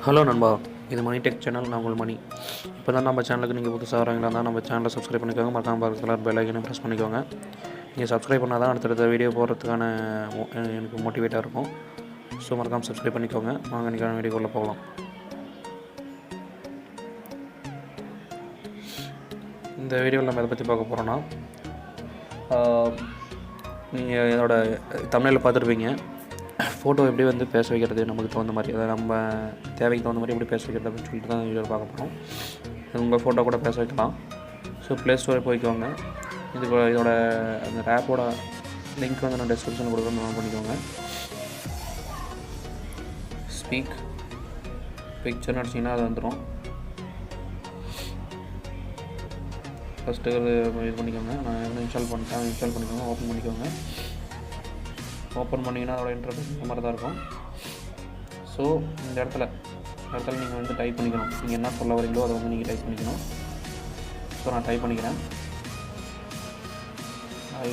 Hello நண்பா, இது மணி tech channel. நான் உங்கள் மணி. இப்போ தான் நம்ம சேனலுக்கு நீங்கள் புதுசாக வரீங்களா இருந்தால் நம்ம சேனலை சப்ஸ்கிரைப் பண்ணிக்கோங்க. மறக்காம பக்கத்தில் பெல் ஐக்கனையும் ப்ரெஸ் பண்ணிக்கோங்க. நீங்கள் சப்ஸ்கிரைப் பண்ணால் தான் அடுத்தடுத்த வீடியோ போடுறதுக்கான எனக்கு மோட்டிவேட்டாக இருக்கும். ஸோ மறக்காமல் சப்ஸ்கிரைப் பண்ணிக்கோங்க. வாங்க இன்றைக்கான வீடியோக்குள்ளே போகலாம். இந்த வீடியோவில் நம்ம எதை பற்றி பார்க்க போகிறோன்னா, நீங்கள் இதோட தமிழில் பார்த்துருப்பீங்க, ஃபோட்டோ எப்படி வந்து பேச வைக்கிறது நமக்கு தகுந்த மாதிரி, அதை நம்ம தேவைக்கு தகுந்த மாதிரி எப்படி பேச வைக்கிறது அப்படின்னு சொல்லிட்டு தான் வீடியோவில் பார்க்க போகிறோம். உங்கள் ஃபோட்டோ கூட பேச வைக்கலாம். ஸோ ப்ளே ஸ்டோர் போய்க்கோங்க. இதோட அந்த ஆப்போட லிங்க் வந்து நான் டிஸ்கிரிப்ஷனில் கொடுக்குறேன், நோட் பண்ணிக்கோங்க. ஸ்பீக் பிக்சர்னு அடிச்சிங்கன்னா அது வந்துடும். ஃபஸ்ட்டு இது பண்ணிக்கோங்க. நான் இன்ஸ்டால் பண்ணிட்டேன். இன்ஸ்டால் பண்ணிக்கோங்க. ஓப்பன் பண்ணிக்கோங்க. ஓப்பன் பண்ணிங்கன்னா அதோட இன்டர்ஃபேஸ் இந்த மாதிரி தான் இருக்கும். ஸோ இந்த இடத்துல நீங்கள் வந்து டைப் பண்ணிக்கணும். நீங்கள் என்ன சொல்ல வரீங்களோ அதை வந்து நீங்கள் டைப் பண்ணிக்கணும். ஸோ நான் டைப் பண்ணிக்கிறேன். ஐ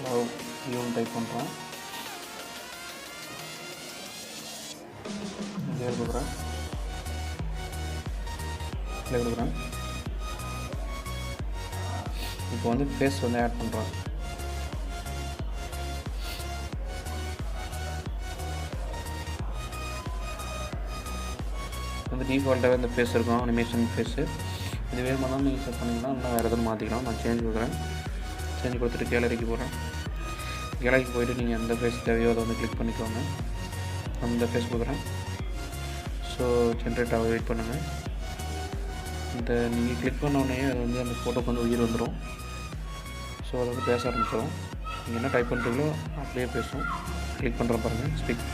லவ் யூன்னு டைப் பண்ணுறேன். இங்கே கொடுக்குறேன். இதில் கொடுக்குறேன். இப்போ வந்து ஃபேஸ் வந்து ஆட் பண்ணுறேன். வந்து டிஃபால்ட்டாகவே இந்த ஃபேஸ் இருக்கும், அனிமேஷன் ஃபேஸு. இது வேணுமானாலும் நீங்கள் செட் பண்ணிக்கலாம், இல்லை வேறு எதுவும் மாற்றிக்கலாம். நான் சேஞ்ச் கொடுக்குறேன். சேஞ்ச் கொடுத்துட்டு கேலரிக்கு போகிறேன். கேலரிக்கு போய்ட்டு நீங்கள் எந்த ஃபேஸ் தேவையோ அதை வந்து கிளிக் பண்ணிக்கோங்க. அந்த ஃபேஸ் கொடுக்குறேன். ஸோ ஜென்ரேட் ஆக வெயிட் பண்ணுங்கள். இந்த நீங்கள் கிளிக் பண்ண உடனே அது வந்து அந்த ஃபோட்டோக்கு வந்து உயிர் வந்துடும். ஸோ அதை வந்து பேச ஆரம்பிச்சிடும். நீங்கள் என்ன டைப் பண்ணுறீங்களோ அப்படியே பேசும். கிளிக் பண்ணுறேன் பாருங்கள், ஸ்பீக்.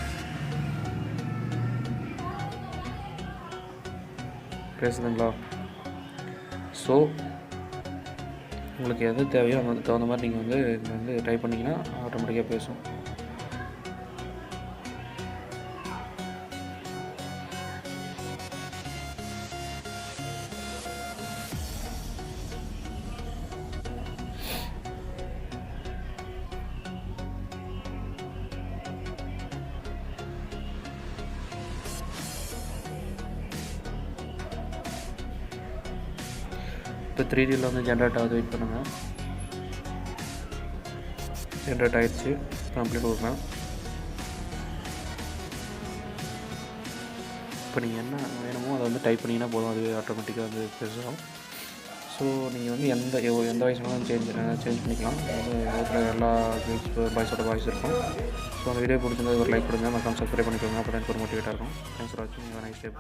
பேசுதுங்களா? ஸோ உங்களுக்கு எது தேவையோ அதுக்கு தகுந்த மாதிரி நீங்கள் வந்து இங்கே வந்து டைப் பண்ணிங்கன்னா ஆட்டோமேட்டிக்காக பேசும். இப்போ 3Dயில் வந்து ஜென்ரேட் ஆகுது, வெயிட் பண்ணுங்கள். ஜென்ரேட் ஆகிடுச்சு. கம்ப்ளீட் கொடுக்குறேன். இப்போ நீங்கள் என்ன வேணுமோ அதை வந்து டைப் பண்ணிங்கன்னா போதும், அதுவே ஆட்டோமேட்டிக்காக வந்து பேசுகிறோம். ஸோ நீங்கள் வந்து எந்த வாய்ஸ் வேணாலும் சேஞ்ச் பண்ணிக்கலாம். அது எல்லா கேர்ள்ஸ் பாய்ஸோட வாய்ஸ் இருக்கும். ஸோ அந்த வீடியோ பிடிச்சிருந்தது ஒரு லைக் கொடுங்க. மறக்காம சப்ஸ்கிரைப் பண்ணிக்கோங்க. அப்போ தான் எனக்கு ஒரு மோட்டிவேட்டாக இருக்கும். தேங்க்ஸ் ஃபார் வாட்சிங். Nice day.